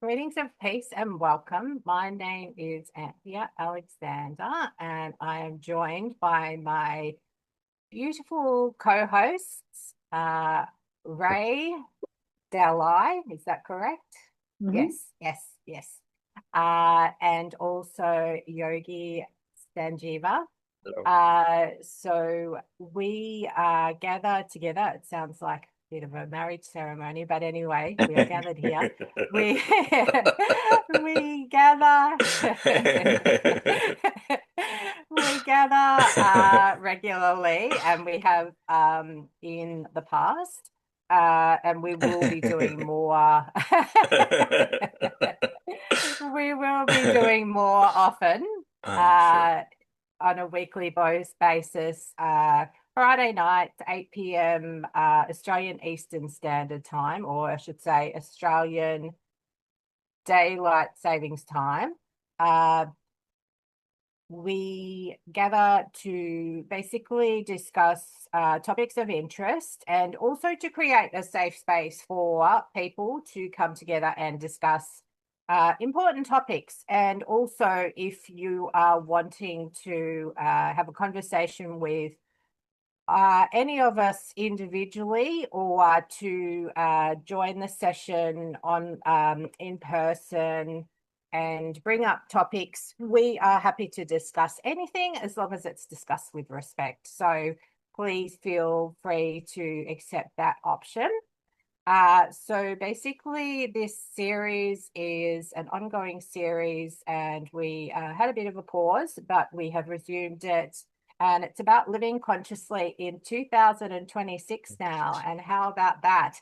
Greetings of peace and welcome. My name is Anthea Alexander, and I am joined by my beautiful co-hosts, Rae Dalai. Is that correct? Yes, yes, yes. And also Yogi Sanjiva. So we gather together. It sounds like a bit of a marriage ceremony, but anyway, we are gathered here. We we gather we gather regularly, and we have in the past, and we will be doing more. We will be doing more often. Sure. On a weekly basis, Friday night, 8 p.m. Australian Eastern Standard Time, or I should say Australian Daylight Savings Time. We gather to basically discuss topics of interest and also to create a safe space for people to come together and discuss important topics. And also, if you are wanting to have a conversation with any of us individually, or to join the session on in person and bring up topics, we are happy to discuss anything as long as it's discussed with respect. So please feel free to accept that option. So basically, this series is an ongoing series, and we had a bit of a pause, but we have resumed it. And it's about living consciously in 2026 now. And how about that?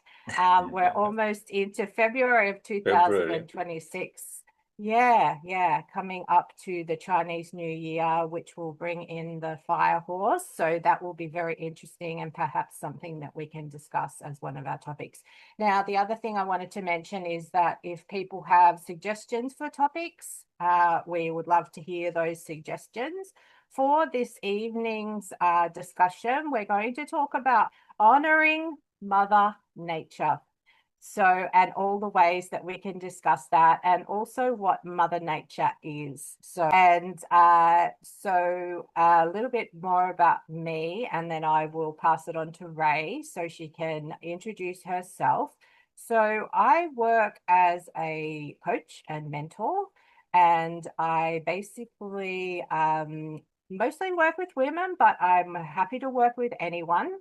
We're almost into February of February. 2026. Yeah, coming up to the Chinese New Year, which will bring in the fire horse. So that will be very interesting, and perhaps something that we can discuss as one of our topics. Now, the other thing I wanted to mention is that if people have suggestions for topics, we would love to hear those suggestions. For this evening's discussion, we're going to talk about honoring Mother Nature. So, and all the ways that we can discuss that, and also what Mother Nature is. So, and so a little bit more about me, and then I will pass it on to Rae so she can introduce herself. So, I work as a coach and mentor, and I basically mostly work with women, but I'm happy to work with anyone.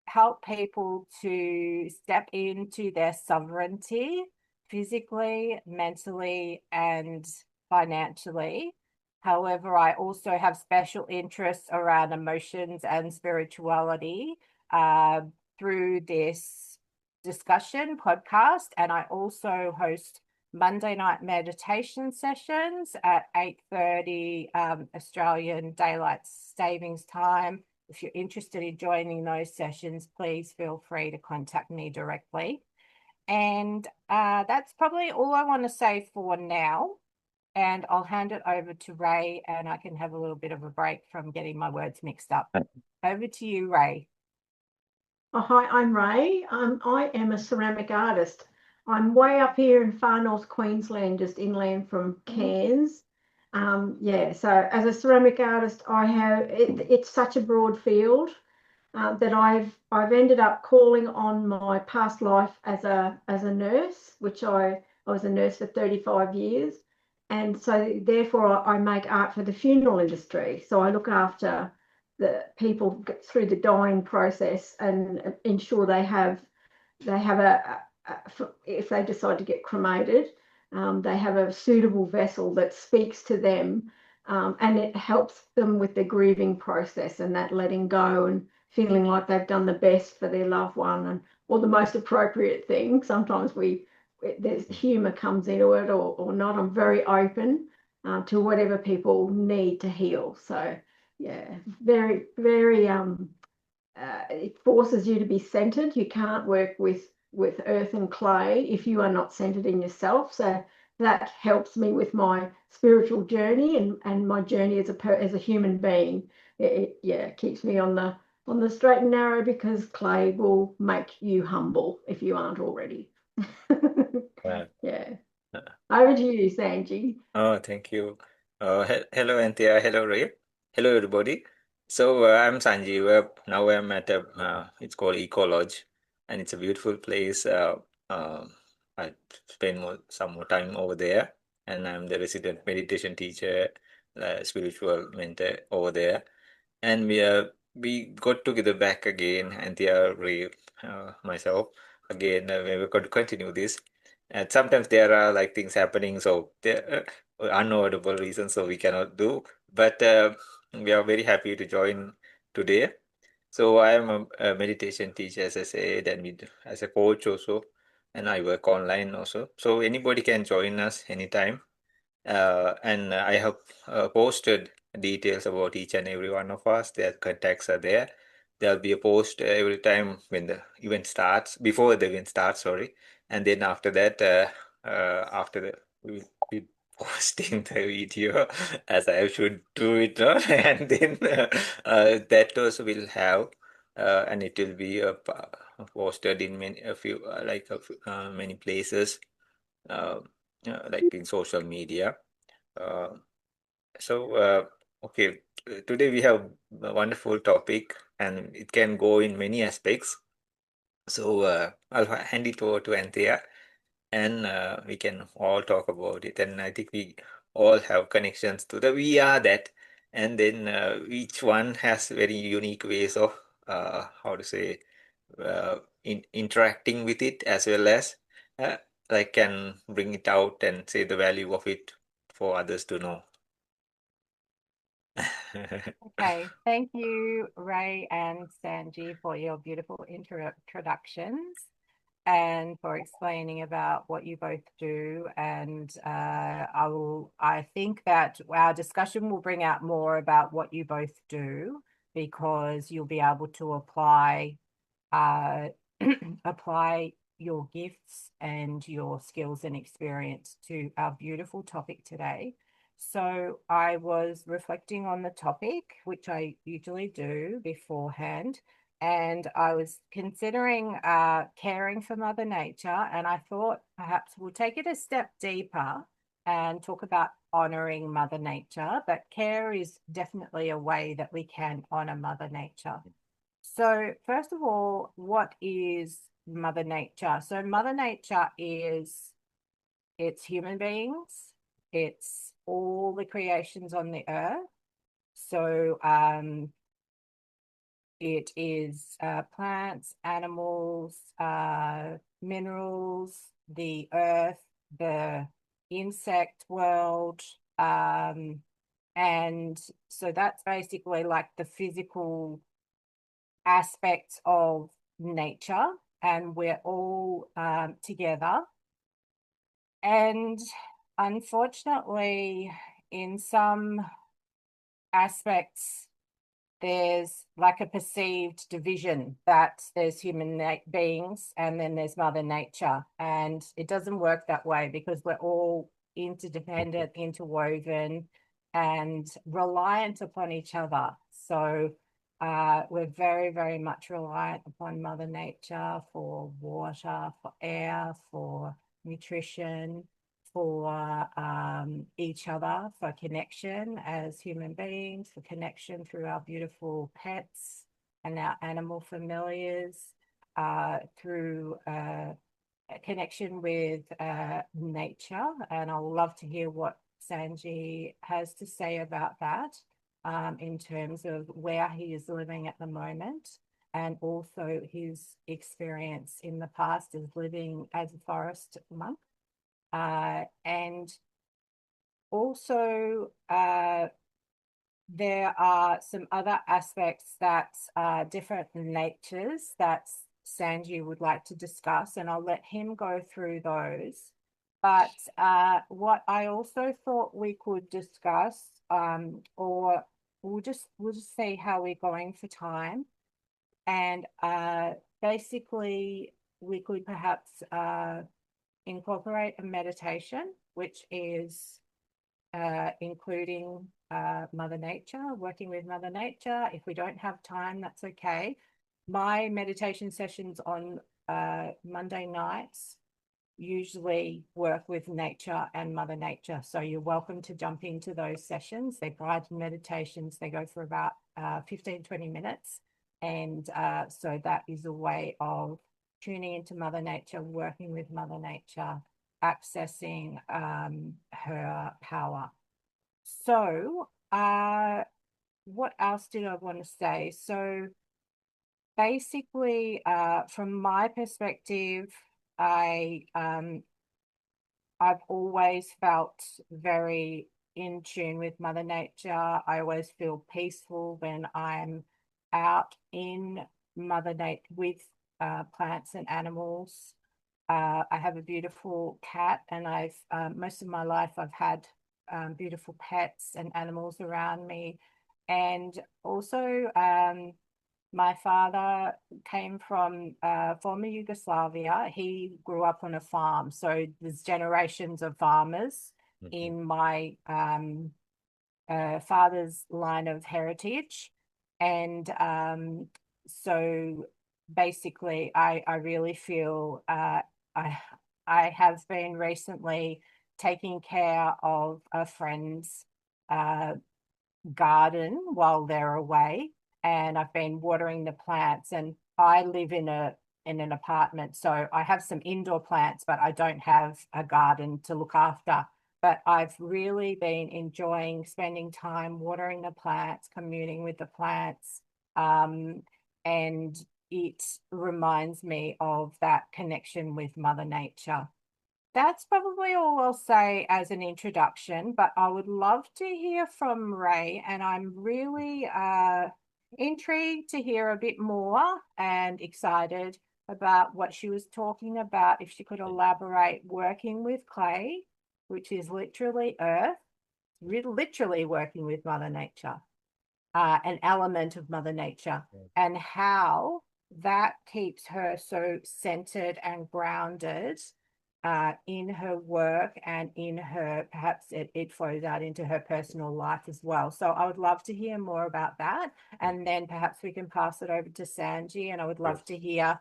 Help people to step into their sovereignty physically, mentally, and financially. However, I also have special interests around emotions and spirituality through this discussion podcast. And I also host Monday night meditation sessions at 8:30 Australian Daylight Savings Time. If you're interested in joining those sessions, please feel free to contact me directly. And that's probably all I want to say for now. And I'll hand it over to Rae, and I can have a little bit of a break from getting my words mixed up. Over to you, Rae. Oh, hi, I'm Rae. I am a ceramic artist. I'm way up here in far north Queensland, just inland from Cairns. So as a ceramic artist, I have it's such a broad field that I've ended up calling on my past life as a nurse, which I was a nurse for 35 years. And so therefore I make art for the funeral industry. So I look after the people through the dying process and ensure they have if they decide to get cremated, they have a suitable vessel that speaks to them, and it helps them with the grieving process and that letting go and feeling like they've done the best for their loved one, or the most appropriate thing. Sometimes there's humour comes into it, or not. I'm very open to whatever people need to heal. So yeah, very, very it forces you to be centered. You can't work with earth and clay if you are not centered in yourself. So that helps me with my spiritual journey and my journey as a human being. It keeps me on the straight and narrow, because clay will make you humble if you aren't already. Yeah. uh, Over to you, Sanji. oh, thank you. Hello, Anthea. Hello, Ray. Hello, everybody. So I'm Sanjiva. Now I'm at it's called Eco Lodge, and it's a beautiful place. I spend some more time over there, and I'm the resident meditation teacher, spiritual mentor over there. And we got together back again, Anthea, Ray, myself again. We were going to continue this. And sometimes there are like things happening, so there unavoidable reasons, so we cannot do. But we are very happy to join today. So I am a meditation teacher, as I said, and as a coach also, and I work online also. So anybody can join us anytime. And I have posted details about each and every one of us. Their contacts are there. There'll be a post every time when the event starts, before the event starts, sorry. And then after that, after we posting the video, as I should do it, no? And then that also will have, and it will be posted in many places, uh, like in social media. Uh, okay, today we have a wonderful topic and it can go in many aspects. So I'll hand it over to Anthea and we can all talk about it. And I think we all have connections to the we are that. And then each one has very unique ways of, how to say, interacting with it as well as uh, like can bring it out and say the value of it for others to know. Okay, thank you, Ray and Sanji, for your beautiful introductions and for explaining about what you both do. And I think that our discussion will bring out more about what you both do, because you'll be able to apply apply your gifts and your skills and experience to our beautiful topic today. So I was reflecting on the topic, which I usually do beforehand, and I was considering caring for Mother Nature, and I thought perhaps we'll take it a step deeper and talk about honoring Mother Nature, but care is definitely a way that we can honor Mother Nature. So first of all, what is Mother Nature? So Mother Nature it's human beings, it's all the creations on the earth. So it is plants, animals, minerals, the earth, the insect world, and so that's basically like the physical aspects of nature, and we're all together. And unfortunately, in some aspects, there's like a perceived division that there's human beings and then there's Mother Nature. And it doesn't work that way, because we're all interdependent, interwoven, and reliant upon each other. So we're very, very much reliant upon Mother Nature for water, for air, for nutrition, for each other, for connection as human beings, for connection through our beautiful pets and our animal familiars, through a connection with nature. And I would love to hear what Sanji has to say about that, in terms of where he is living at the moment, and also his experience in the past as living as a forest monk. And also, there are some other aspects that are different natures that Sanji would like to discuss, and I'll let him go through those. But what I also thought we could discuss, or we'll just see how we're going for time, and basically we could perhaps incorporate a meditation, which is including Mother Nature, working with Mother Nature. If we don't have time, that's okay. My meditation sessions on Monday nights usually work with nature and Mother Nature. So you're welcome to jump into those sessions. They're guided meditations. They go for about 15, 20 minutes. And so that is a way of tuning into Mother Nature, working with Mother Nature, accessing her power. So what else did I want to say? So basically, from my perspective, I've always felt very in tune with Mother Nature. I always feel peaceful when I'm out in Mother Nature with plants and animals. I have a beautiful cat, and I've most of my life I've had beautiful pets and animals around me. And also my father came from former Yugoslavia. He grew up on a farm. So there's generations of farmers in my father's line of heritage. And so basically, I really feel I have been recently taking care of a friend's garden while they're away, and I've been watering the plants. And I live in an apartment, so I have some indoor plants, but I don't have a garden to look after. But I've really been enjoying spending time watering the plants, communing with the plants, and it reminds me of that connection with Mother Nature. That's probably all I'll say as an introduction, but I would love to hear from Rae, and I'm really intrigued to hear a bit more and excited about what she was talking about. If she could elaborate working with clay, which is literally earth, literally working with Mother Nature, an element of Mother Nature, and how that keeps her so centered and grounded in her work and in her, perhaps it flows out into her personal life as well. So I would love to hear more about that. And then perhaps we can pass it over to Sanji, and I would love to hear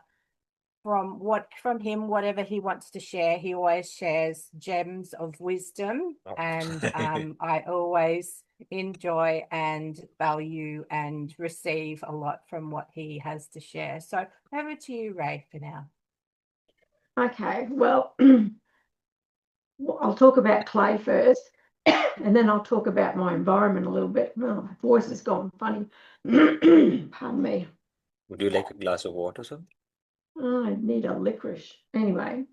from him, whatever he wants to share. He always shares gems of wisdom, and I always enjoy and value and receive a lot from what he has to share. So over to you, Rae, for now. Okay, well, I'll talk about clay first, and then I'll talk about my environment a little bit. Oh, my voice has gone funny. Pardon me. Would you like a glass of water, sir? Oh, I need a licorice. Anyway.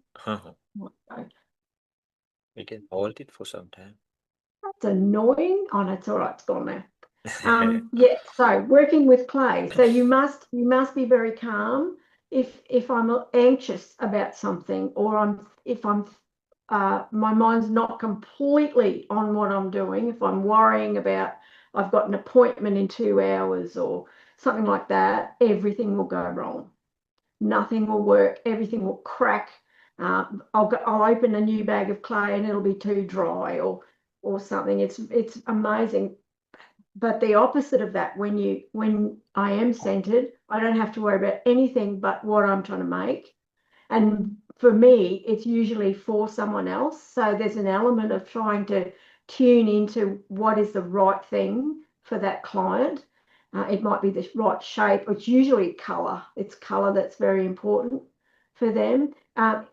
We can hold it for some time. That's annoying. Oh, no, it's all right. It's gone now. Yeah, so working with clay. So you must be very calm. If I'm anxious about something, or if my mind's not completely on what I'm doing, if I'm worrying about I've got an appointment in 2 hours or something like that, everything will go wrong. Nothing will work. Everything will crack. I'll open a new bag of clay and it'll be too dry or something. It's amazing. But the opposite of that, when I am centered, I don't have to worry about anything but what I'm trying to make. And for me, it's usually for someone else. So there's an element of trying to tune into what is the right thing for that client. It might be the right shape. It's usually color. It's color that's very important for them. I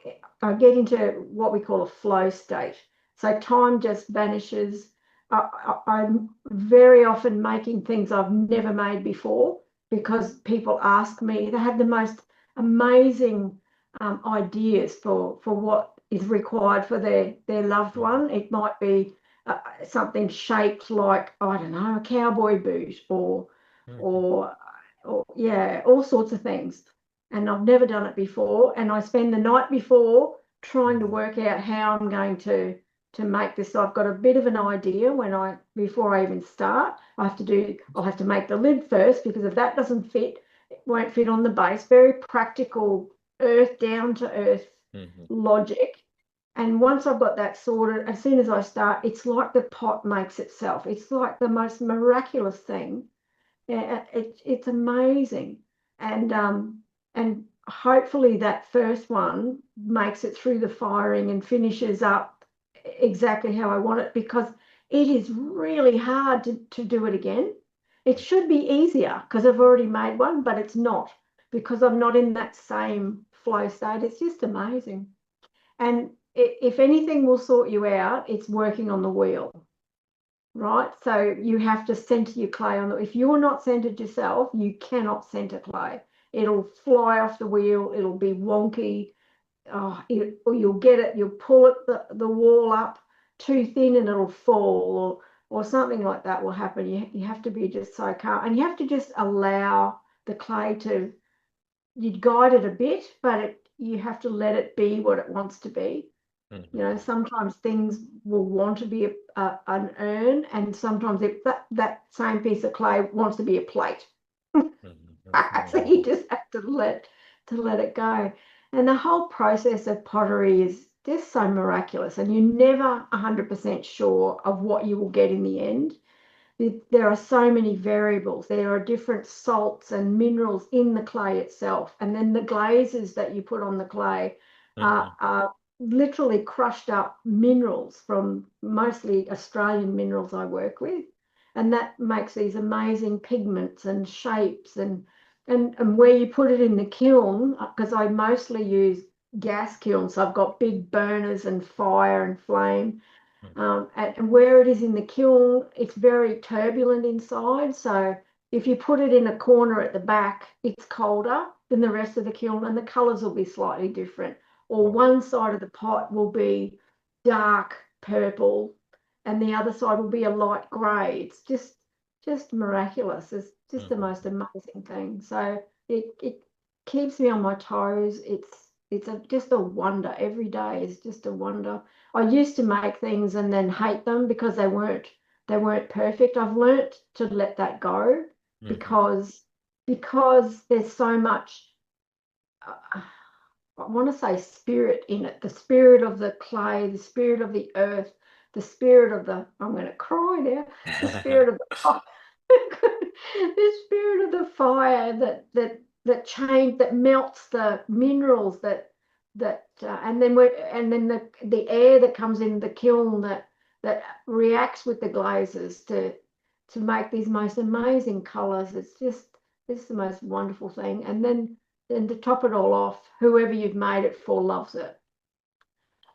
get into what we call a flow state. So time just vanishes. I'm very often making things I've never made before because people ask me. They have the most amazing ideas for what is required for their loved one. It might be something shaped like, I don't know, a cowboy boot or yeah, all sorts of things. And I've never done it before. And I spend the night before trying to work out how I'm going to make this. So I've got a bit of an idea before I even start. I'll have to make the lid first, because if that doesn't fit, it won't fit on the base. Very practical, down to earth logic. And once I've got that sorted, as soon as I start, it's like the pot makes itself. It's like the most miraculous thing. It's amazing. And hopefully that first one makes it through the firing and finishes up exactly how I want it, because it is really hard to do it again. It should be easier because I've already made one, but it's not, because I'm not in that same flow state. It's just amazing. And if anything will sort you out, it's working on the wheel, right? So you have to center your clay on the, if you're not centered yourself, you cannot center clay. It'll fly off the wheel. It'll be wonky. Or you'll get it, you'll pull it the wall up too thin and it'll fall, or something like that will happen. You have to be just so calm, and you have to just allow the clay to, you'd guide it a bit, but you have to let it be what it wants to be. You know, sometimes things will want to be an urn, and sometimes that same piece of clay wants to be a plate. So you just have to let it go. And the whole process of pottery is just so miraculous, and you're never 100% sure of what you will get in the end. There are so many variables. There are different salts and minerals in the clay itself, and then the glazes that you put on the clay are literally crushed up minerals from mostly Australian minerals I work with, and that makes these amazing pigments and shapes, and where you put it in the kiln, because I mostly use gas kilns, so I've got big burners and fire and flame. And where it is in the kiln, it's very turbulent inside. So if you put it in a corner at the back, it's colder than the rest of the kiln, and the colors will be slightly different. Or one side of the pot will be dark purple and the other side will be a light gray. It's just miraculous. It's just the most amazing thing. So it keeps me on my toes. It's just a wonder. Every day is just a wonder. I used to make things and then hate them because they weren't perfect. I've learnt to let that go because there's so much, I want to say, spirit in it. The spirit of the clay, the spirit of the earth, the spirit of the, I'm going to cry now, the spirit of the the spirit of the fire that change, that melts the minerals, and then the air that comes in the kiln that reacts with the glazes to make these most amazing colors. It's the most wonderful thing. And then to top it all off, whoever you've made it for loves it.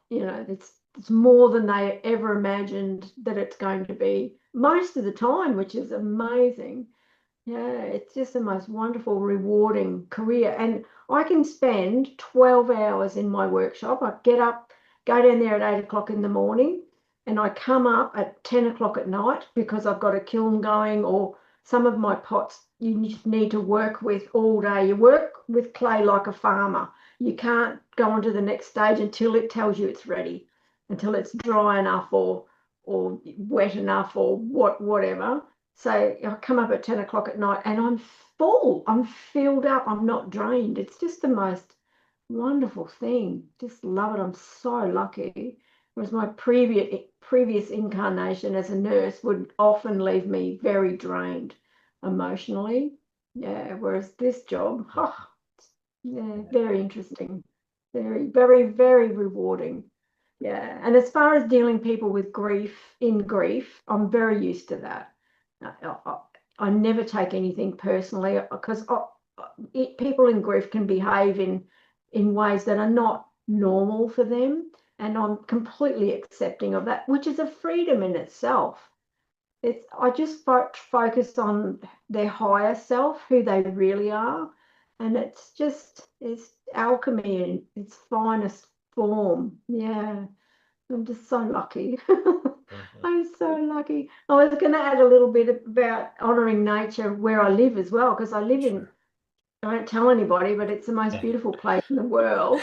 You know, it's more than they ever imagined that it's going to be most of the time, which is amazing. Yeah, it's just the most wonderful, rewarding career. And I can spend 12 hours in my workshop. I get up, go down there at 8 o'clock in the morning, and I come up at 10 o'clock at night because I've got a kiln going, or some of my pots you just need to work with all day. You work with clay like a farmer. You can't go on to the next stage until it tells you it's ready, until it's dry enough or wet enough or whatever. So I come up at 10 o'clock at night and I'm full. I'm filled up. I'm not drained. It's just the most wonderful thing. Just love it. I'm so lucky. Whereas my previous incarnation as a nurse would often leave me very drained emotionally. Yeah. Whereas this job, yeah, very interesting. Very, very, very rewarding. Yeah. And as far as dealing people with grief, I'm very used to that. I never take anything personally, because people in grief can behave in ways that are not normal for them, and I'm completely accepting of that, which is a freedom in itself. I just focus on their higher self, who they really are, and it's alchemy in its finest form. Yeah, I'm just so lucky. I'm so lucky. I was going to add a little bit about honouring nature where I live as well, because I don't tell anybody, but it's the most beautiful place in the world.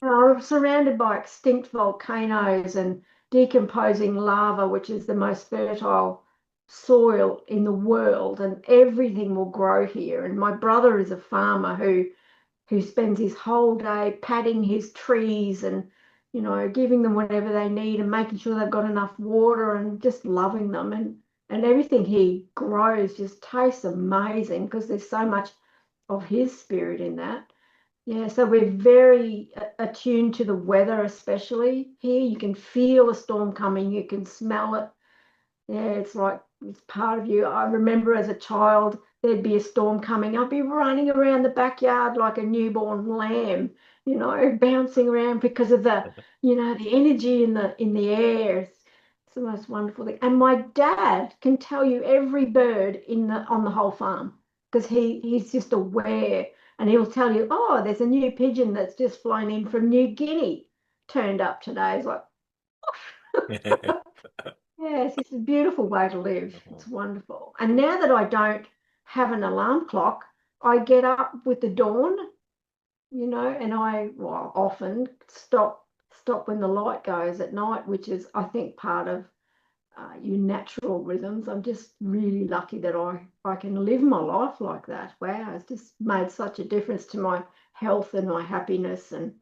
I'm surrounded by extinct volcanoes and decomposing lava, which is the most fertile soil in the world, and everything will grow here. And my brother is a farmer who spends his whole day patting his trees and, you know, giving them whatever they need and making sure they've got enough water and just loving them. And everything he grows just tastes amazing because there's so much of his spirit in that. Yeah, so we're very attuned to the weather, especially here. You can feel a storm coming, you can smell it. Yeah, it's like it's part of you. I remember as a child, there'd be a storm coming. I'd be running around the backyard like a newborn lamb, bouncing around because of the energy in the air. It's the most wonderful thing. And my dad can tell you every bird on the whole farm because he's just aware, and he'll tell you, oh, there's a new pigeon that's just flown in from New Guinea, turned up today. It's like, yes, it's a beautiful way to live. It's wonderful. And now that I don't have an alarm clock, I get up with the dawn, and I often stop when the light goes at night, which is, I think, part of your natural rhythms. I'm just really lucky that I can live my life like that. Wow, it's just made such a difference to my health and my happiness, and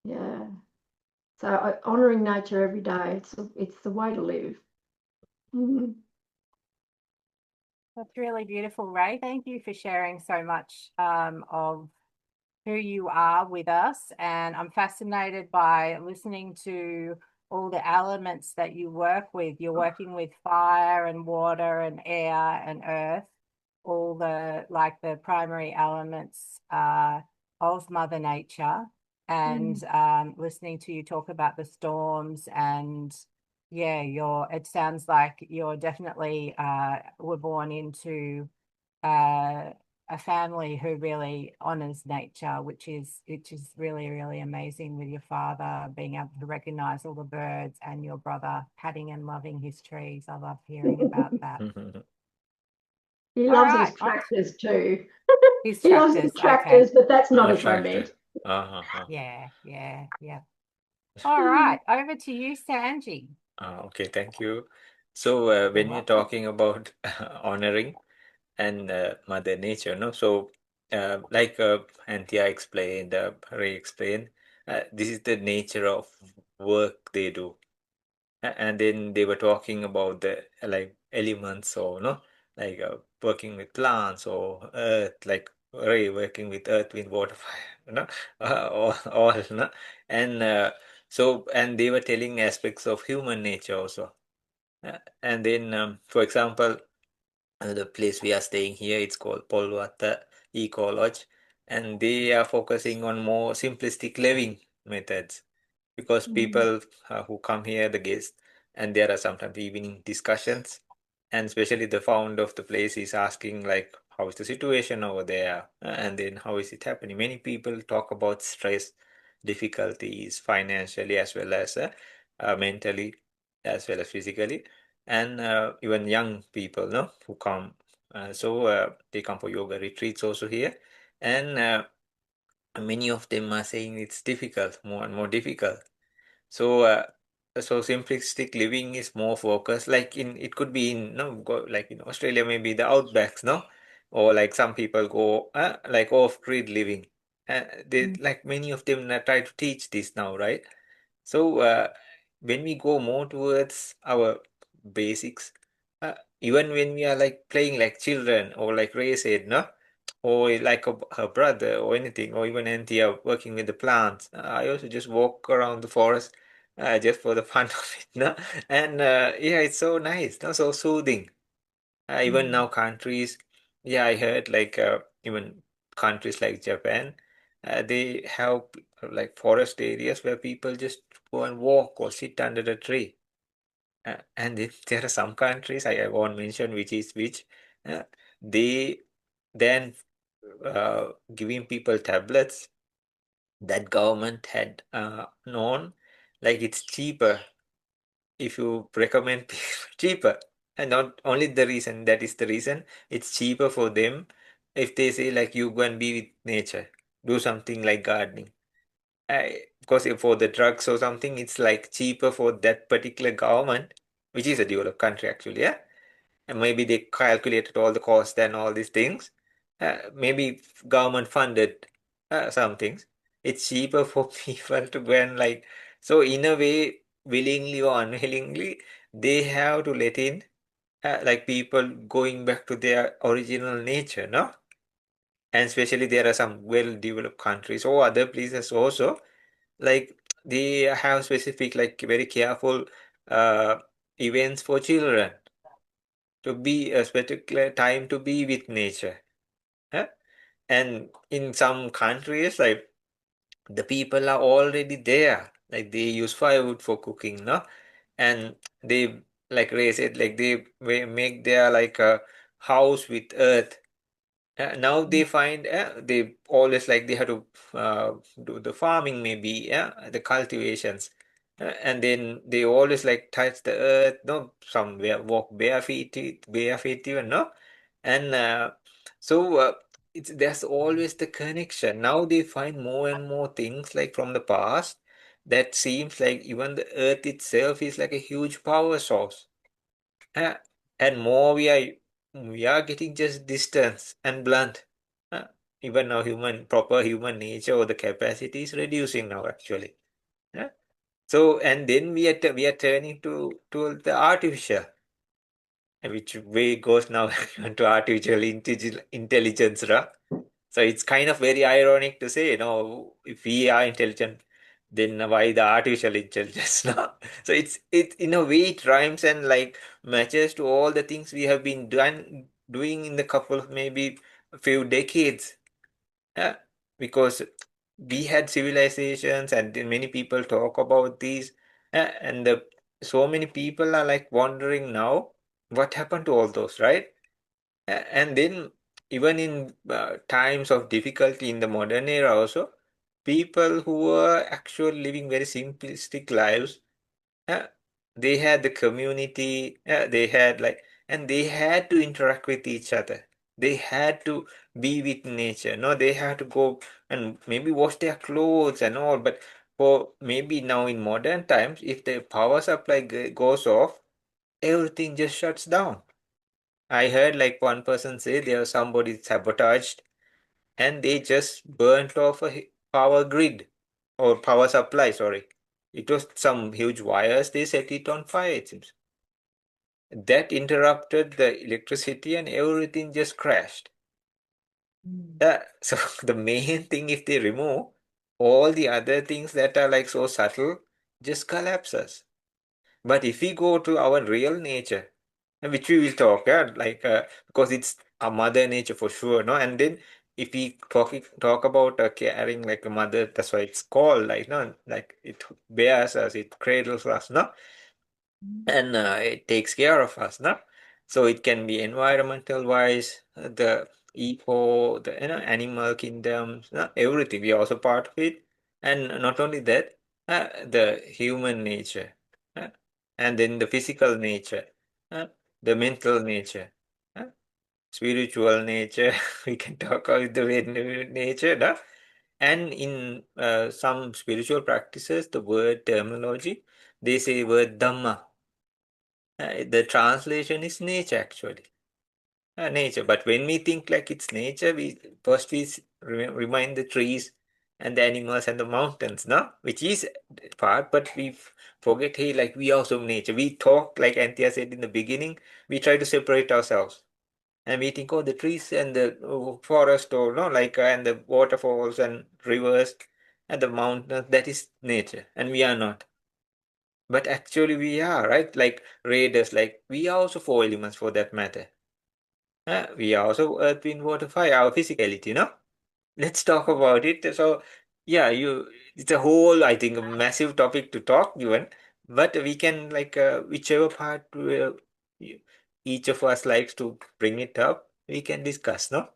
yeah. So honouring nature every day, it's the way to live. Mm. That's really beautiful, Rae. Thank you for sharing so much of who you are with us. And I'm fascinated by listening to all the elements that you work with. You're working with fire and water and air and earth, all the primary elements of Mother Nature. And listening to you talk about the storms, and yeah, it sounds like you're definitely were born into a family who really honors nature, which is really, really amazing, with your father being able to recognize all the birds and your brother patting and loving his trees. I love hearing about that. He All loves right. his tractors too. His He loves tractors. his tractors, Okay. but that's not as Tractor. romantic. Yeah. All right. Over to you, Sanji. Okay, thank you. So when we're welcome. talking about honoring and Mother Nature, no? So like Anthea explained, Rae explained, this is the nature of work they do. And then they were talking about the like elements, or no, like working with plants or earth, like Rae working with earth, wind, water, fire, all, no? And and they were telling aspects of human nature also. And then, for example, the place we are staying here, it's called Kularathne Eco Lodge, and they are focusing on more simplistic living methods, because people who come here, the guests, and there are sometimes evening discussions, and especially the founder of the place is asking like, how is the situation over there, and then how is it happening. Many people talk about stress, difficulties financially, as well as mentally, as well as physically, and even young people, no, who come. They come for yoga retreats also here, and many of them are saying it's difficult, more and more difficult. So simplistic living is more focused. Like it could be in like in Australia, maybe the outbacks, no, or like some people go like off-grid living. They like many of them try to teach this now, right? So when we go more towards our basics, even when we are like playing like children, or like Ray said, no, or like her brother or anything, or even Anthea working with the plants. I also just walk around the forest just for the fun of it, no? And yeah, it's so nice, no? So soothing. Even now countries, yeah, I heard like even countries like Japan, they have like forest areas where people just go and walk or sit under the tree. And if there are some countries, I won't mention which is which, they then giving people tablets that government had known, like it's cheaper if you recommend cheaper. And not only the reason, that is the reason, it's cheaper for them if they say like, you go and be with nature, do something like gardening. Because for the drugs or something, it's like cheaper for that particular government, which is a developed country actually, yeah. And maybe they calculated all the cost and all these things. Maybe government funded some things. It's cheaper for people to go and like, so in a way, willingly or unwillingly, they have to let in like people going back to their original nature, no? And especially there are some well-developed countries or other places also, like they have specific, like very careful uh, events for children to be a particular time to be with nature. Huh? And in some countries, like the people are already there, like they use firewood for cooking, no? And they, like Ray said, like they make their like a house with earth. Now they find they always like they have to do the farming, maybe, the cultivations. And then they always like touch the earth, no, somewhere walk barefoot even, no? And so there's always the connection. Now they find more and more things like from the past that seems like even the earth itself is like a huge power source. Uh, and more we are getting just distance and blunt. Uh, even now proper human nature or the capacity is reducing now actually. Yeah. So and then we are turning to the artificial, which way goes now to artificial intelligence, right? So it's kind of very ironic to say, if we are intelligent, then why the artificial intelligence now? So it in a way it rhymes and like matches to all the things we have been doing in the couple of maybe a few decades. Yeah, because we had civilizations and then many people talk about these, and so many people are like wondering now what happened to all those, right? And then even in times of difficulty in the modern era also, people who were actually living very simplistic lives, uh, they had the community, they had like, and they had to interact with each other. They had to be with nature. No, they had to go and maybe wash their clothes and all. But for maybe now in modern times, if the power supply goes off, everything just shuts down. I heard like one person say there was somebody sabotaged and they just burnt off a power grid or power supply, sorry. It was some huge wires, they set it on fire, it seems. That interrupted the electricity and everything just crashed. So the main thing, if they remove, all the other things that are like so subtle just collapses. But if we go to our real nature, which we will talk, like because it's a mother nature for sure, no. And then if we talk about caring like a mother, that's why it's called like no, like it bears us, it cradles us, no, and it takes care of us, no. So it can be environmental wise, the eco, the animal kingdoms, no? Everything. We are also part of it, and not only that, the human nature, uh, and then the physical nature, uh, the mental nature, uh, spiritual nature. We can talk about the nature, no? And in some spiritual practices, the word terminology, they say word dhamma. The translation is nature actually. Nature. But when we think like it's nature, we first remind the trees and the animals and the mountains, no? Which is part, but we forget, hey, like we also nature. We talk, like Anthea said in the beginning, we try to separate ourselves. And we think, oh, the trees and the forest, or no, like, and the waterfalls and rivers and the mountains, that is nature. And we are not. But actually we are, right? Like raiders, like we are also four elements for that matter. We are also earth, wind, water, fire, our physicality, no? Let's talk about it. So yeah, it's a whole, I think, a massive topic to talk even, but we can like whichever part each of us likes to bring it up, we can discuss, no?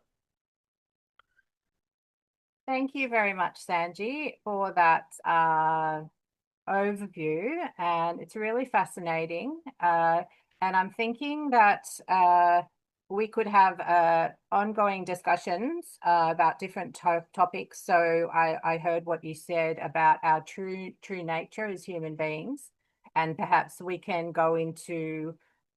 Thank you very much, Sanji, for that overview, and it's really fascinating. And I'm thinking that we could have ongoing discussions about different topics. So I heard what you said about our true nature as human beings, and perhaps we can go into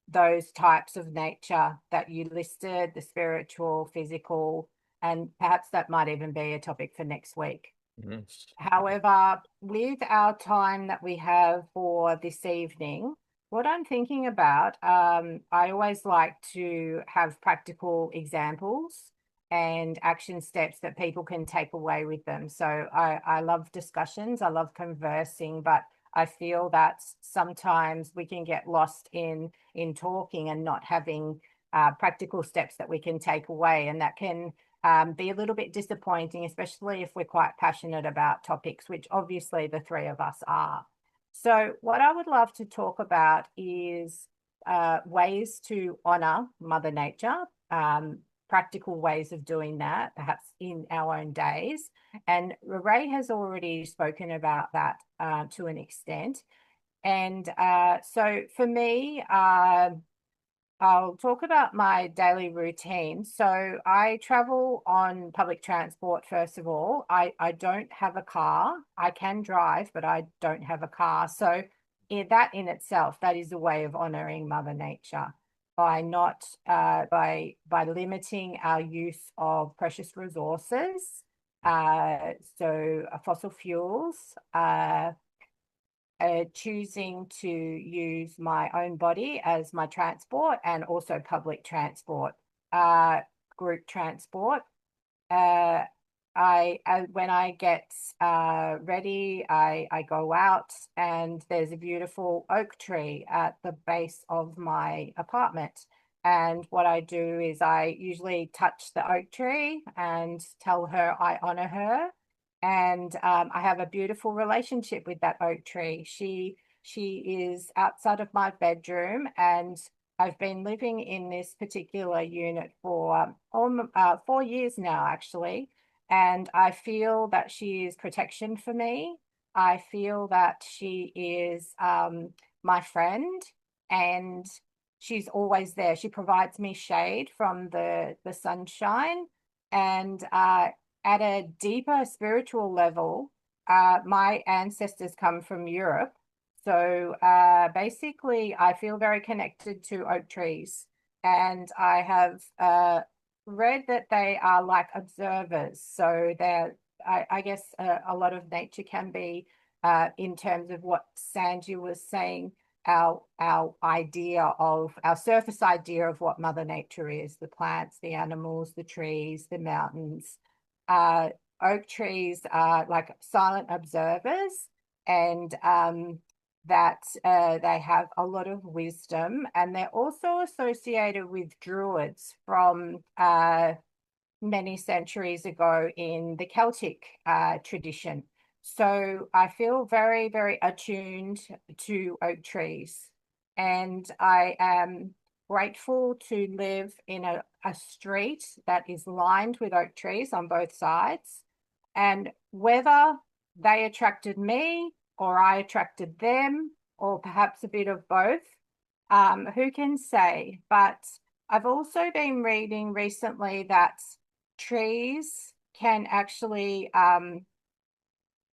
those types of nature that you listed, the spiritual, physical, and perhaps that might even be a topic for next week. Mhm. However, with our time that we have for this evening, what I'm thinking about, I always like to have practical examples and action steps that people can take away with them. So I love discussions, I love conversing, but I feel that sometimes we can get lost in talking and not having practical steps that we can take away, and that can be a little bit disappointing, especially if we're quite passionate about topics, which obviously the three of us are. So what I would love to talk about is ways to honour Mother Nature, practical ways of doing that, perhaps in our own days. And Rae has already spoken about that to an extent. And so for me, I'll talk about my daily routine. So I travel on public transport, first of all. I don't have a car. I can drive, but I don't have a car. So that in itself, that is a way of honouring Mother Nature by not by limiting our use of precious resources, so fossil fuels, choosing to use my own body as my transport, and also public transport, group transport. When I get ready, I go out, and there's a beautiful oak tree at the base of my apartment. And what I do is I usually touch the oak tree and tell her I honor her. And I have a beautiful relationship with that oak tree. She is outside of my bedroom, and I've been living in this particular unit for 4 years now, actually. And I feel that she is protection for me. I feel that she is my friend, and she's always there. She provides me shade from the sunshine. And at a deeper spiritual level, my ancestors come from Europe. So basically, I feel very connected to oak trees. And I have read that they are like observers. So I guess a lot of nature can be, in terms of what Sanji was saying, our idea of, our surface idea of what Mother Nature is: the plants, the animals, the trees, the mountains. Oak trees are like silent observers, and that they have a lot of wisdom, and they're also associated with druids from many centuries ago in the Celtic tradition. So I feel very, very attuned to oak trees, and I am grateful to live in a street that is lined with oak trees on both sides. And whether they attracted me or I attracted them, or perhaps a bit of both, who can say? But I've also been reading recently that trees can actually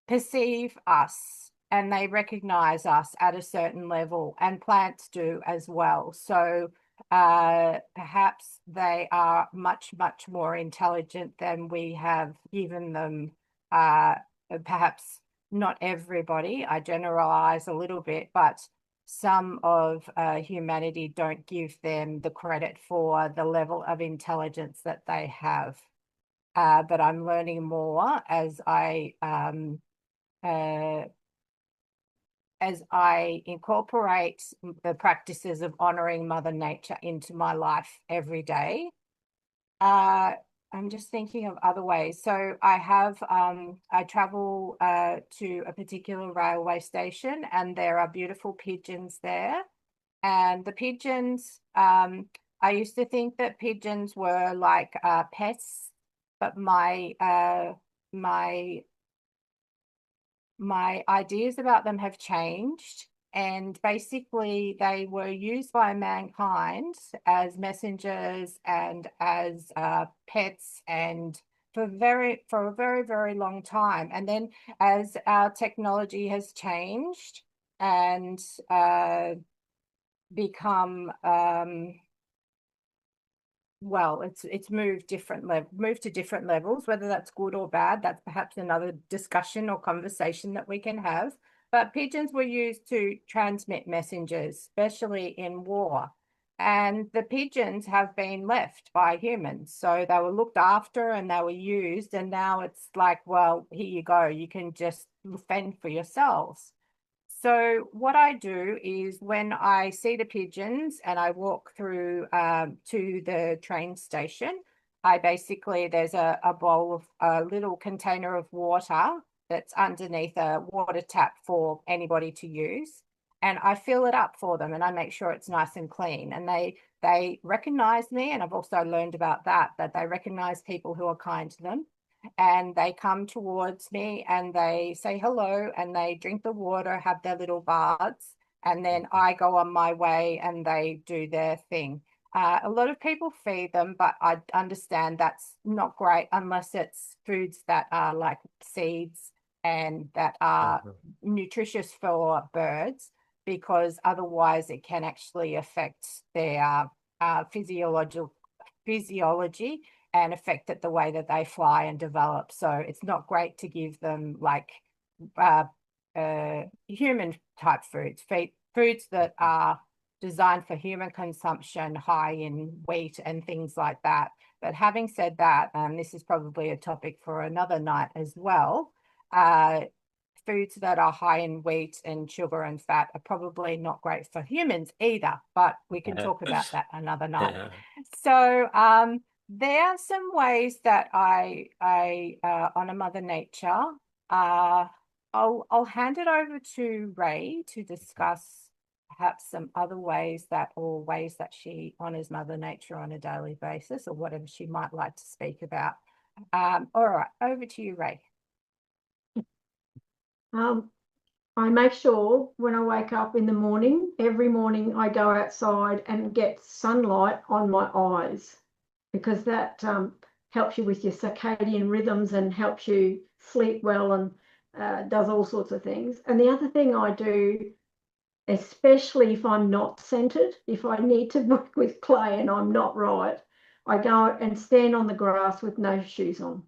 perceive us, and they recognize us at a certain level, and plants do as well. So perhaps they are much, much more intelligent than we have given them. Perhaps not everybody, I generalize a little bit, but some of humanity don't give them the credit for the level of intelligence that they have. But I'm learning more as I incorporate the practices of honoring Mother Nature into my life every day. I'm just thinking of other ways. So I travel to a particular railway station, and there are beautiful pigeons there. And the pigeons, I used to think that pigeons were like pets, but my ideas about them have changed. And basically, they were used by mankind as messengers and as pets, and for a very, very long time. And then as our technology has changed and become well, it's moved to different levels. Whether that's good or bad, that's perhaps another discussion or conversation that we can have. But pigeons were used to transmit messages, especially in war. And the pigeons have been left by humans. So they were looked after and they were used. And now it's like, well, here you go. You can just fend for yourselves. So what I do is when I see the pigeons and I walk through to the train station, there's a bowl of a little container of water that's underneath a water tap for anybody to use. And I fill it up for them and I make sure it's nice and clean. And they recognize me. And I've also learned about that they recognize people who are kind to them. And they come towards me and they say hello and they drink the water, have their little baths, and then I go on my way and they do their thing. A lot of people feed them, but I understand that's not great unless it's foods that are like seeds and that are nutritious for birds, because otherwise it can actually affect their physiology and affect it the way that they fly and develop. So it's not great to give them like human type foods that are designed for human consumption, high in wheat and things like that. But having said that, this is probably a topic for another night as well. Foods that are high in wheat and sugar and fat are probably not great for humans either, but we can talk about that another night. So there are some ways that I honor Mother Nature. I'll hand it over to Rae to discuss perhaps some other ways that she honors Mother Nature on a daily basis, or whatever she might like to speak about. All right, over to you, Rae. I make sure when I wake up in the morning, every morning I go outside and get sunlight on my eyes, because that helps you with your circadian rhythms and helps you sleep well and does all sorts of things. And the other thing I do, especially if I'm not centered, if I need to work with clay and I'm not right, I go and stand on the grass with no shoes on.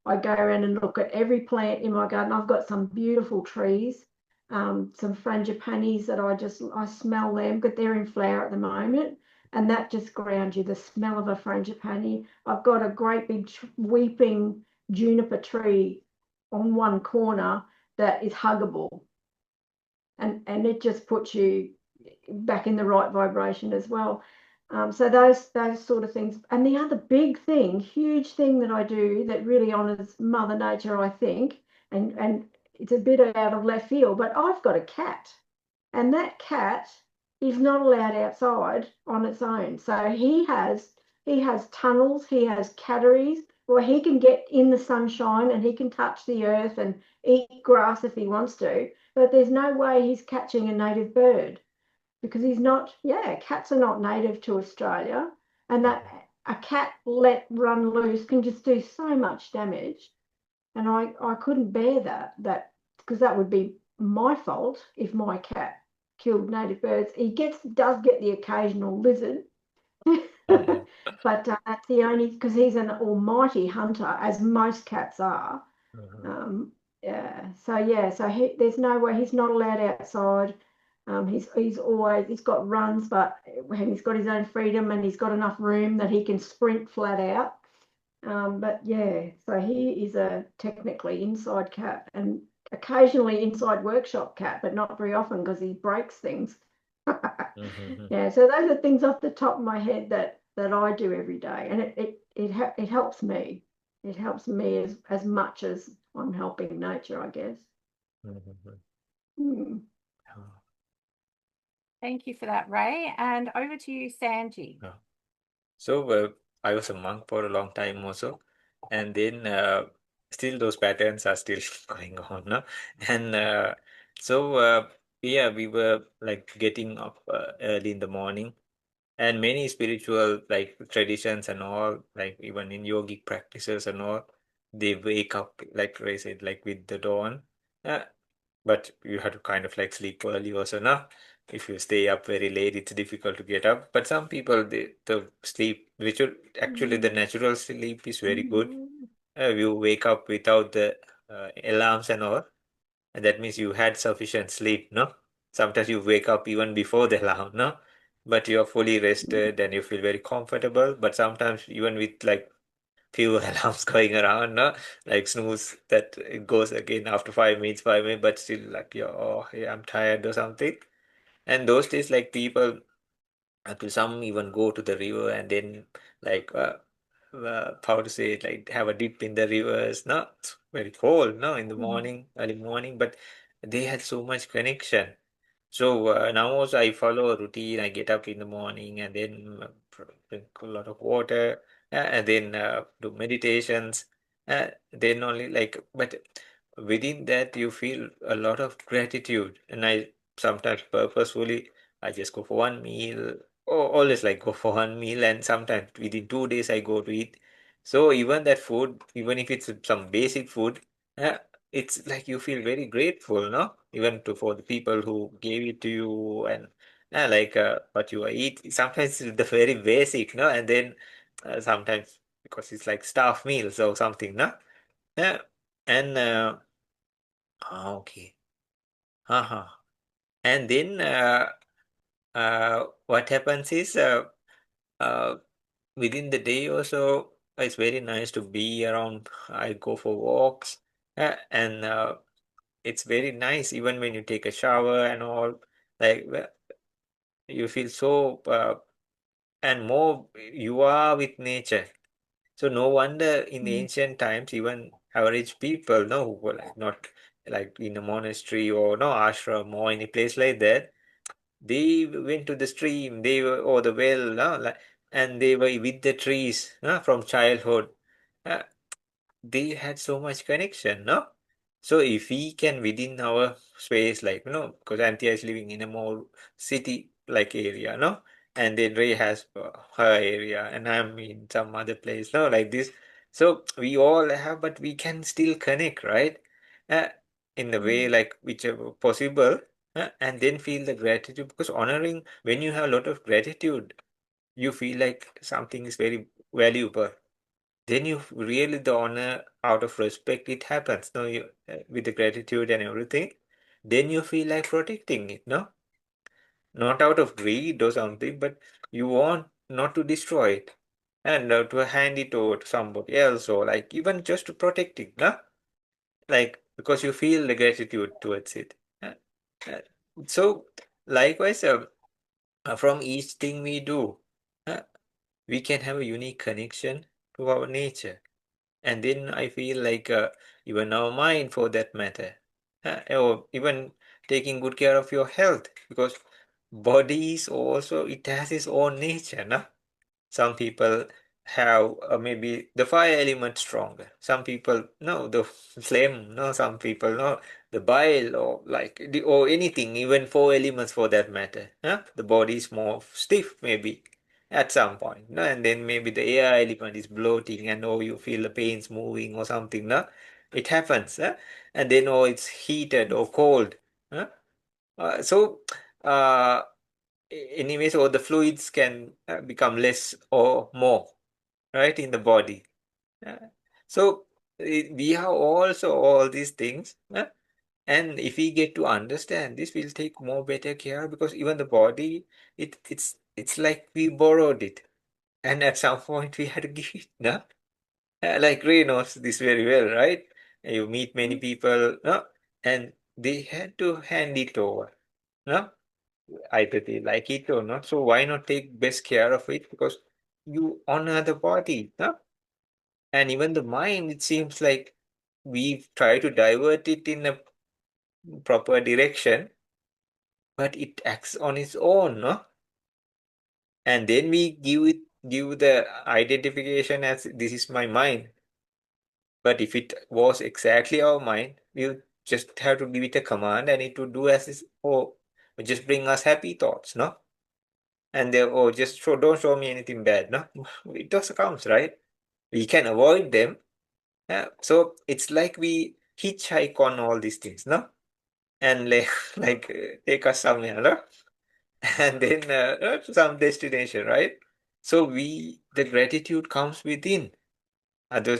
I go around and look at every plant in my garden. I've got some beautiful trees, some frangipanis that I smell them, but they're in flower at the moment, and that just grounds you, the smell of a frangipani. I've got a great big weeping juniper tree on one corner that is huggable, and it just puts you back in the right vibration as well. So those sort of things. And the other big thing, huge thing that I do that really honors Mother Nature, I think, and it's a bit out of left field, but I've got a cat, and that cat is not allowed outside on its own. So he has tunnels, he has catteries where he can get in the sunshine and he can touch the earth and eat grass if he wants to, but there's no way he's catching a native bird, because he's not, cats are not native to Australia, and that a cat let run loose can just do so much damage. And I couldn't bear that because that would be my fault if my cat killed native birds. He does get the occasional lizard, but that's the only, because he's an almighty hunter, as most cats are. So there's no way, he's not allowed outside. He's got runs, but he's got his own freedom and he's got enough room that he can sprint flat out. So he is a technically inside cat and occasionally inside workshop cat, but not very often because he breaks things. Yeah, so those are things off the top of my head that I do every day, and it helps me. It helps me as much as I'm helping nature, I guess. Thank you for that, Rae. And over to you, Sanji. So I was a monk for a long time also, and then still those patterns are still going on, no? And we were like getting up early in the morning, and many spiritual like traditions and all, like even in yogic practices and all, they wake up, like Ray said, like with the dawn. But you have to kind of like sleep early also now. If you stay up very late, it's difficult to get up. But some people, the sleep, actually the natural sleep is very good. You wake up without the alarms and all. And that means you had sufficient sleep, no? Sometimes you wake up even before the alarm, no? but you're fully rested and you feel very comfortable. But sometimes even with like few alarms going around, no? Like snooze that it goes again after 5 minutes, 5 minutes, but still like you're, oh, yeah, I'm tired or something. And those days, like people, some even go to the river and then like how to say it, like have a dip in the rivers. No, it's very cold, no, in the morning, early morning, but they had so much connection. So now also I follow a routine. I get up in the morning and then drink a lot of water and then do meditations. Then only like, but within that you feel a lot of gratitude. And I sometimes purposefully I just go for one meal, or always like go for one meal, and sometimes within 2 days I go to eat. So even that food, even if it's some basic food, uh, it's like you feel very grateful, no? Even to for the people who gave it to you and like what you are eat. Sometimes it's the very basic, no? And then sometimes because it's like staff meals or something, no? Yeah. And okay. Uh-huh. And then what happens is uh, within the day also, it's very nice to be around. I go for walks, and it's very nice even when you take a shower and all. Like you feel so, and more you are with nature. So no wonder in the ancient times, even average people, no, who were like not like in a monastery or no ashram or any place like that, they went to the stream, they were or the well, no, like, and they were with the trees, no, from childhood. Uh, they had so much connection, no? So if we can within our space, like, because Anthea is living in a more city-like area, no? And then Ray has her area, and I'm in some other place, no, like this. So we all have, but we can still connect, right? Uh, in the way like whichever possible, and then feel the gratitude because honoring when you have a lot of gratitude, you feel like something is very valuable, then you really the honor out of respect it happens no you with the gratitude and everything, then you feel like protecting it, no, not out of greed or something, but you want not to destroy it and to hand it over to somebody else or like even just to protect it, no, like because you feel the gratitude towards it. Uh, uh, so likewise from each thing we do, uh, we can have a unique connection to our nature. And then I feel like even our mind for that matter, or even taking good care of your health because body is also it has its own nature, no? Some people have maybe the fire element stronger. Some people no the flame. No, some people no the bile or like or anything. Even four elements for that matter. The body is more stiff maybe at some point. No, and then maybe the air element is bloating and oh you feel the pains moving or something. No, it happens. And then oh it's heated or cold. Huh? So. Uh, Anyways, or the fluids can become less or more, right, in the body. Uh, so we have also all these things, and if we get to understand this, we'll take more better care because even the body, it's like we borrowed it, and at some point we had to give it, no? Like Ray knows this very well, right? You meet many people, no? And they had to hand it over, no? Either they like it or not. So why not take best care of it? Because you honor the body, huh? And even the mind, it seems like we try to divert it in a proper direction, but it acts on its own, no? And then we give the identification as this is my mind. But if it was exactly our mind, we just have to give it a command and it would do as is or just bring us happy thoughts, no? And they oh just don't show me anything bad, no? It does counts, right? We can avoid them. So it's like we hitchhike on all these things, no? And like like take us somewhere, no? And then to some destination, right? So we the gratitude comes within. Other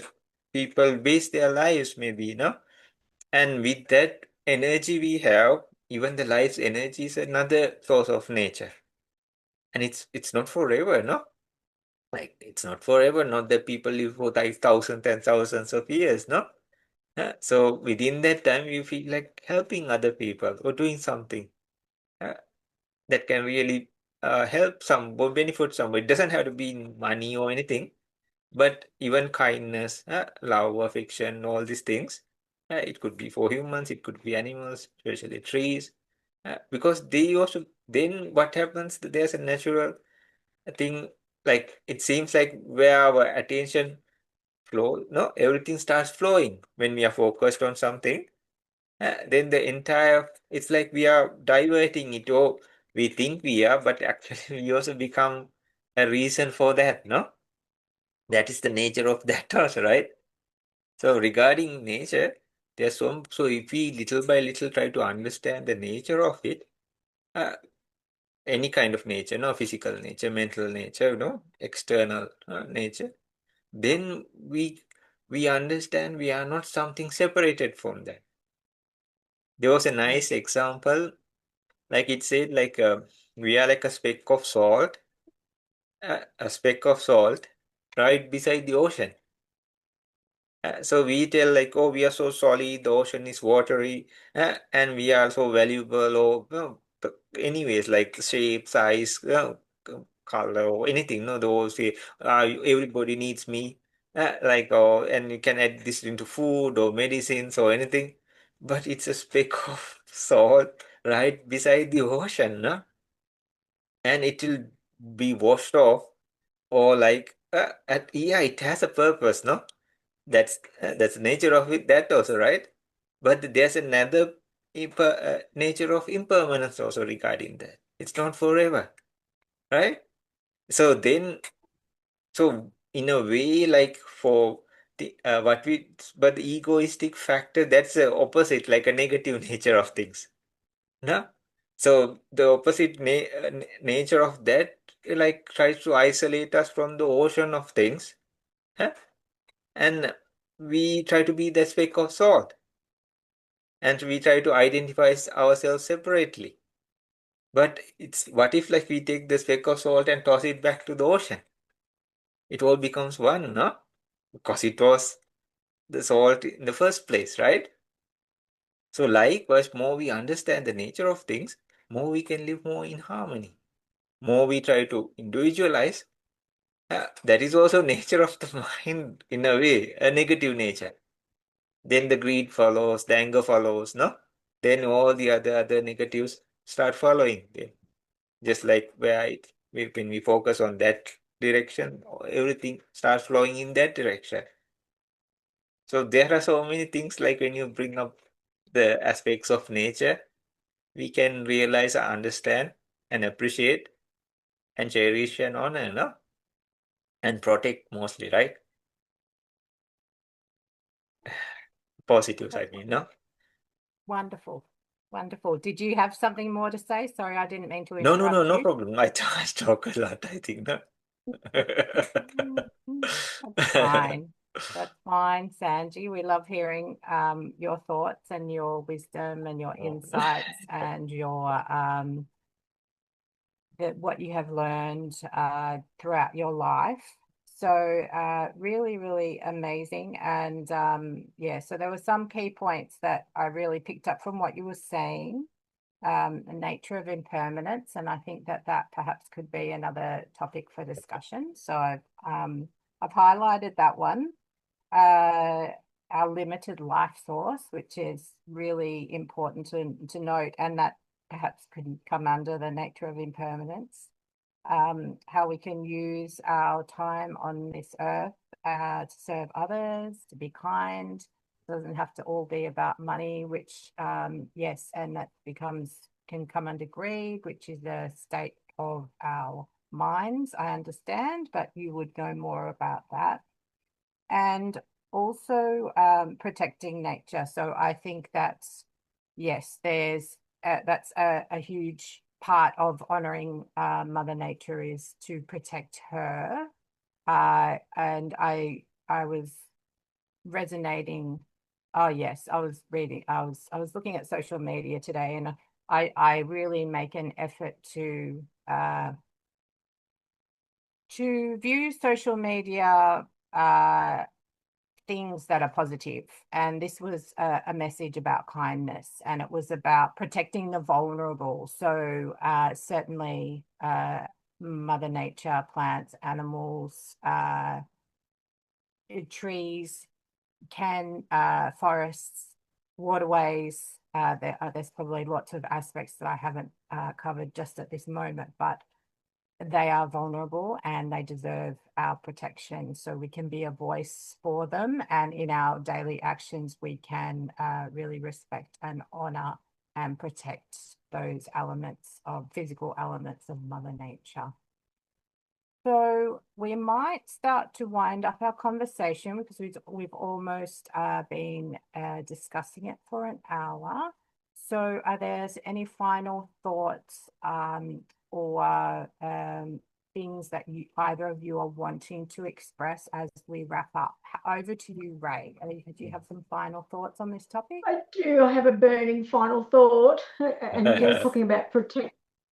people base their lives maybe, no? And with that energy we have, even the life's energy is another source of nature. and it's not forever, no? Like it's not forever, not that people live for thousands and thousands of years, no? So within that time, you feel like helping other people or doing something that can really help some or benefit somebody. It doesn't have to be in money or anything, but even kindness, love, affection, all these things. It could be for humans, it could be animals, especially trees, because they also, then what happens, there's a natural thing, like it seems like where our attention flow, no, everything starts flowing when we are focused on something. Then the entire, it's like we are diverting it, or we think we are, but actually we also become a reason for that, no? That is the nature of that also, right? So regarding nature, there's so if we little by little try to understand the nature of it, uh, any kind of nature, no, physical nature, mental nature, no, external nature, then we understand we are not something separated from that. There was a nice example, like it said, like we are like a speck of salt, a speck of salt right beside the ocean. So we tell like, oh, we are so solid, the ocean is watery, and we are so valuable, or anyways, like shape, size, color, or anything. No, those everybody needs me, like, oh, and you can add this into food or medicines or anything, but it's a speck of salt right beside the ocean, no? And it will be washed off, or like, yeah, it has a purpose, no? That's the nature of it, that also, right? But there's another nature of impermanence also regarding that. It's not forever, right? So then, so in a way, like for the but the egoistic factor, that's the opposite, like a negative nature of things, no? So the opposite nature of that, like tries to isolate us from the ocean of things, huh? And we try to be the speck of salt, and we try to identify ourselves separately. But it's what if like we take the speck of salt and toss it back to the ocean? It all becomes one, no? Because it was the salt in the first place, right? So likewise, more we understand the nature of things, more we can live more in harmony. More we try to individualize, that is also nature of the mind in a way, a negative nature. Then the greed follows, the anger follows, no? Then all the other negatives start following. Then just like when we focus on that direction, everything starts flowing in that direction. So there are so many things, like when you bring up the aspects of nature, we can realize, understand, and appreciate, and cherish and honor, no? And protect mostly, right? Positives, I mean, no? Wonderful. Wonderful. Did you have something more to say? Sorry, I didn't mean to No, interrupt no you. problem. I talk a lot, I think, no? That's fine. That's fine, Sanji. We love hearing your thoughts and your wisdom and your insights and your what you have learned throughout your life. So really, really amazing. And yeah, so there were some key points that I really picked up from what you were saying, the nature of impermanence. And I think that that perhaps could be another topic for discussion. So I've highlighted that one. Our limited life source, which is really important to note, and that perhaps could come under the nature of impermanence. How we can use our time on this earth to serve others, to be kind. It doesn't have to all be about money, which yes, and that can come under greed, which is a state of our minds, I understand, but you would know more about that. And also protecting nature. So I think that's, yes, that's a huge part of honoring Mother Nature, is to protect her. And I was resonating. Oh yes, I was reading. I was looking at social media today, and I really make an effort to to view social media things that are positive. And this was a message about kindness, and it was about protecting the vulnerable. So certainly Mother Nature, plants, animals, trees, forests, waterways. There's probably lots of aspects that I haven't covered just at this moment, but they are vulnerable and they deserve our protection, so we can be a voice for them, and in our daily actions we can really respect and honor and protect those physical elements of Mother Nature. So we might start to wind up our conversation because we've almost been discussing it for an hour. So are there any final thoughts or things that either of you are wanting to express as we wrap up? Over to you, Rae. Do you have some final thoughts on this topic? I do. I have a burning final thought. And you're talking about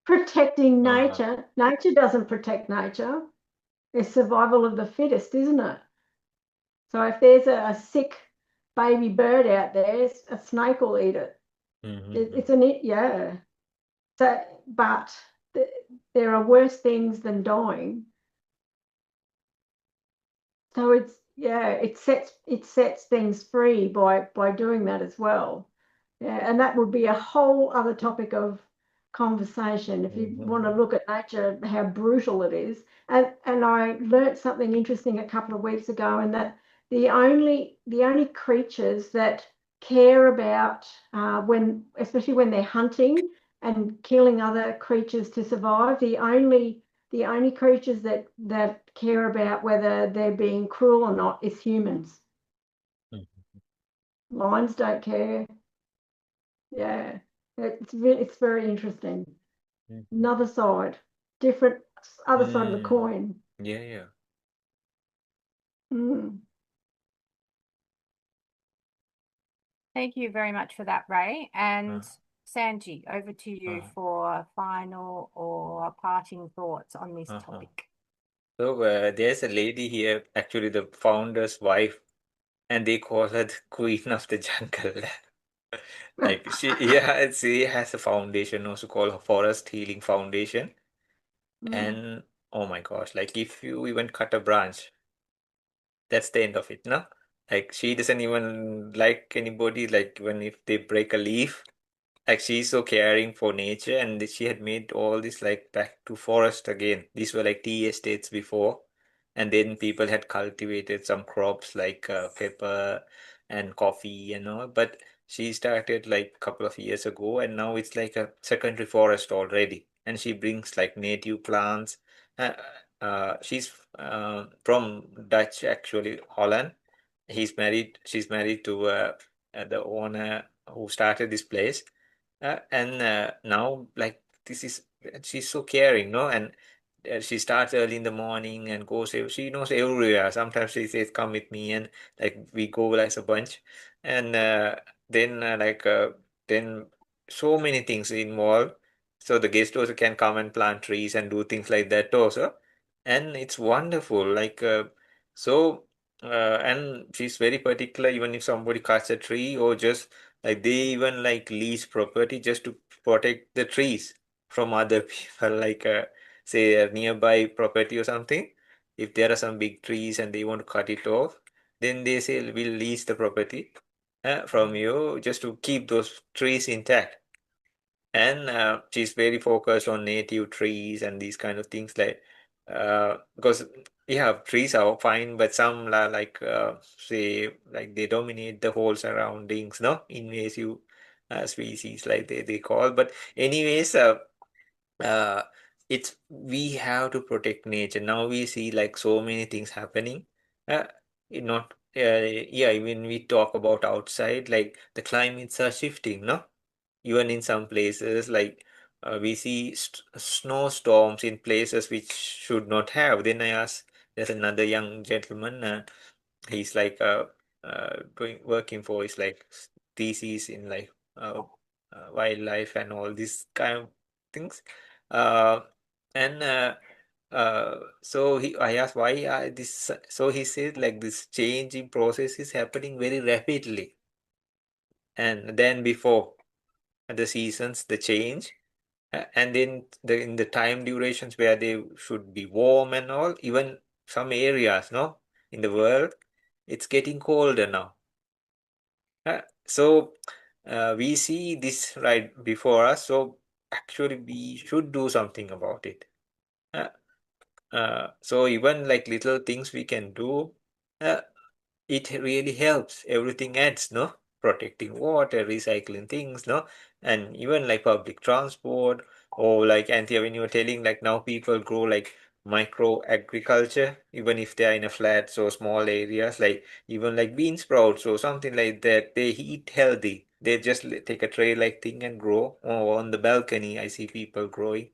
protecting nature. Nature doesn't protect nature. It's survival of the fittest, isn't it? So if there's a sick baby bird out there, a snake will eat it. Yeah. So, but there are worse things than dying. So it sets things free by doing that as well. Yeah, and that would be a whole other topic of conversation if you want to look at nature, how brutal it is. And I learnt something interesting a couple of weeks ago, and that the only creatures that care about especially when they're hunting and killing other creatures to survive, the only creatures that care about whether they're being cruel or not is humans. Lions don't care. Yeah, it's very interesting. Another side, other side of the coin. Yeah. Thank you very much for that, Rae. And Sanji, over to you for final or parting thoughts on this topic. So there's a lady here, actually the founder's wife, and they call her the Queen of the Jungle. Like she has a foundation also called Forest Healing Foundation. And oh my gosh, like if you even cut a branch, that's the end of it, no? Like she doesn't even like anybody, like when if they break a leaf, like she's so caring for nature, and she had made all this like back to forest again. These were like tea estates before, and then people had cultivated some crops like pepper and coffee and all. But she started like a couple of years ago, and now it's like a secondary forest already. And she brings like native plants. Uh, she's from Dutch, actually, Holland. She's married to the owner who started this place, and now like she's so caring, no? And she starts early in the morning and she knows everywhere. Sometimes she says, "Come with me," and like we go as a bunch, and then then so many things involved. So the guest also can come and plant trees and do things like that also, and it's wonderful. So. And she's very particular, even if somebody cuts a tree or just like they even like lease property just to protect the trees from other people, like say a nearby property or something. If there are some big trees and they want to cut it off, then they say we'll lease the property from you just to keep those trees intact. And she's very focused on native trees and these kind of things, like because yeah, trees are fine, but some are like say like they dominate the whole surroundings, no? Invasive species like they call. But anyways, uh, it's we have to protect nature. Now we see like so many things happening. Not yeah, when we talk about outside, like the climates are shifting, no? Even in some places, like we see snowstorms in places which should not have. Then I asked, there's another young gentleman, he's like working for his like thesis in like wildlife and all these kind of things. Uh, and So I asked why this. So he said like this changing process is happening very rapidly, and then before the seasons, the change, and then in the time durations where they should be warm and all, even some areas, no, in the world, it's getting colder now. So we see this right before us. So actually, we should do something about it. So even like little things we can do, it really helps. Everything adds, no? Protecting water, recycling things, no? And even like public transport, or like Anthea, when you were telling, like now people grow like micro agriculture, even if they are in a flat, so small areas, like even like bean sprouts or something like that, they eat healthy. They just take a tray like thing and grow. Or on the balcony, I see people growing.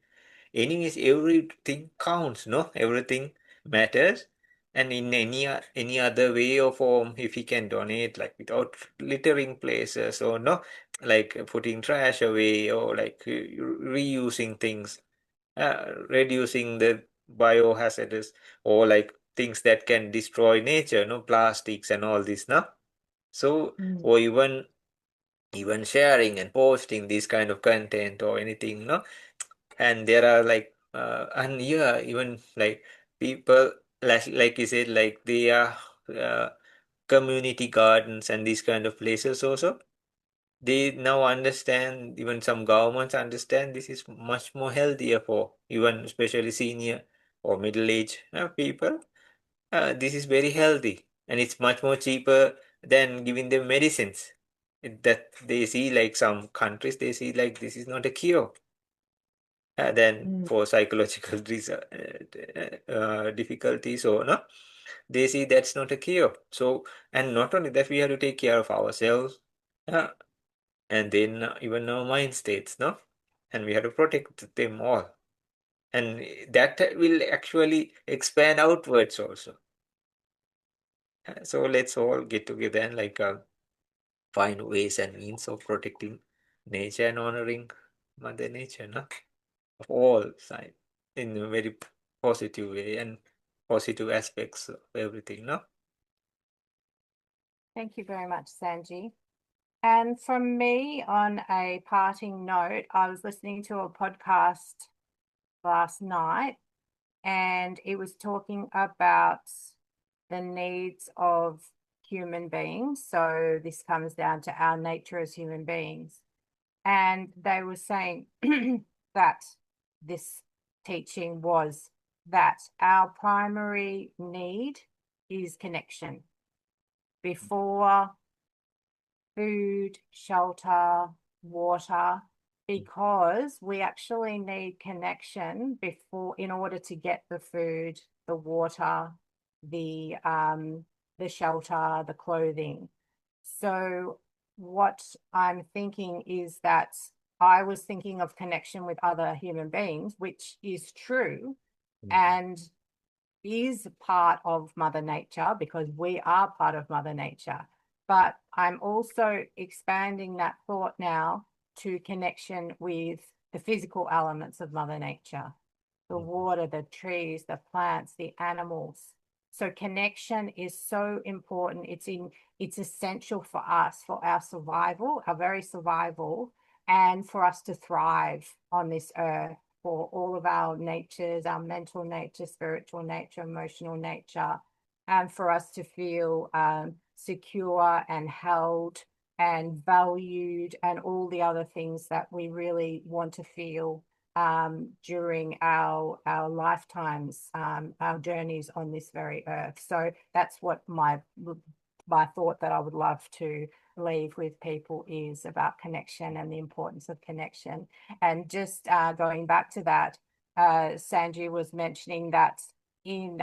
Anyways, everything counts, no? Everything matters. And in any other way or form, if he can donate, like without littering places or no, like putting trash away or like reusing things, reducing the biohazardous or like things that can destroy nature, no, plastics and all this, no. So, or even sharing and posting this kind of content or anything, no. And there are like and yeah, even like people like you said, like they are uh, community gardens and these kind of places also. They now understand, even some governments understand this is much more healthier for even especially senior or middle-aged people. This is very healthy and it's much more cheaper than giving them medicines. That they see, like some countries, they see like this is not a cure. Then for psychological difficulties or no, they see that's not a cure. So, and not only that, we have to take care of ourselves, uh, and then even our mind states, no, and we have to protect them all, and that will actually expand outwards also. So let's all get together and like find ways and means of protecting nature and honoring Mother Nature, no? Of all sides in a very positive way and positive aspects of everything, no? Thank you very much, Sanji. And from me, on a parting note, I was listening to a podcast last night, and it was talking about the needs of human beings. So this comes down to our nature as human beings. And they were saying that this teaching was that our primary need is connection before food, shelter, water, because we actually need connection before, in order to get the food, the water, the shelter, the clothing. So what I'm thinking is that I was thinking of connection with other human beings, which is true, and is part of Mother Nature, because we are part of Mother Nature. But I'm also expanding that thought now to connection with the physical elements of Mother Nature, the water, the trees, the plants, the animals. So connection is so important. It's essential for us, for our survival, our very survival, and for us to thrive on this earth, for all of our natures, our mental nature, spiritual nature, emotional nature, and for us to feel secure and held and valued, and all the other things that we really want to feel during our lifetimes, our journeys on this very earth. So that's what my thought that I would love to leave with people is about connection and the importance of connection. And just going back to that, Sanji was mentioning that in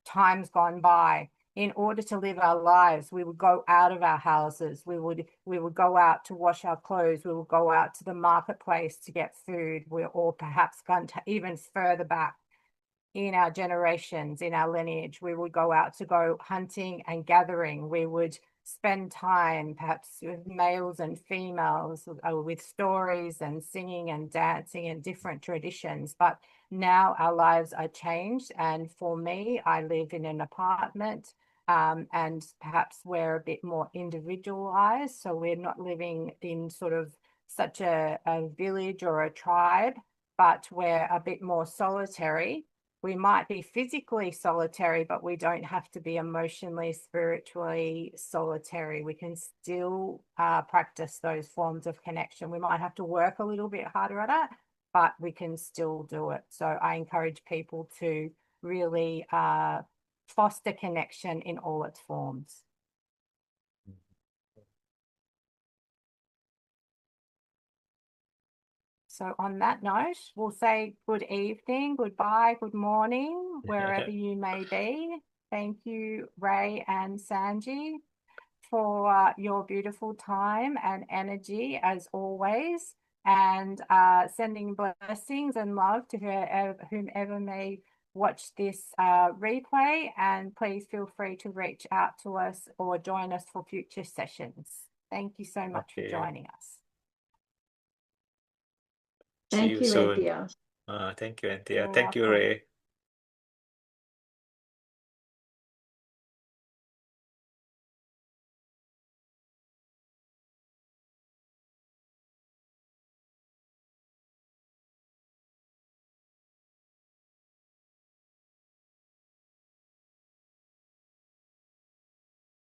times gone by, in order to live our lives, we would go out of our houses. We would go out to wash our clothes. We would go out to the marketplace to get food. Or perhaps gone to even further back in our generations, in our lineage, we would go out to go hunting and gathering. We would spend time perhaps with males and females, with stories and singing and dancing and different traditions. But now our lives are changed. And for me, I live in an apartment, and perhaps we're a bit more individualized. So we're not living in sort of such a village or a tribe, but we're a bit more solitary. We might be physically solitary, but we don't have to be emotionally, spiritually solitary. We can still practice those forms of connection. We might have to work a little bit harder at it, but we can still do it. So I encourage people to really foster connection in all its forms. So on that note, we'll say good evening, goodbye, good morning, wherever you may be. Thank you, Rae and Sanji, for your beautiful time and energy as always, and sending blessings and love to whomever may watch this replay. And please feel free to reach out to us or join us for future sessions. Thank you so much for joining us. See Thank you you, soon. Anthea. Thank you, Anthea. You're Thank you, welcome. Rae.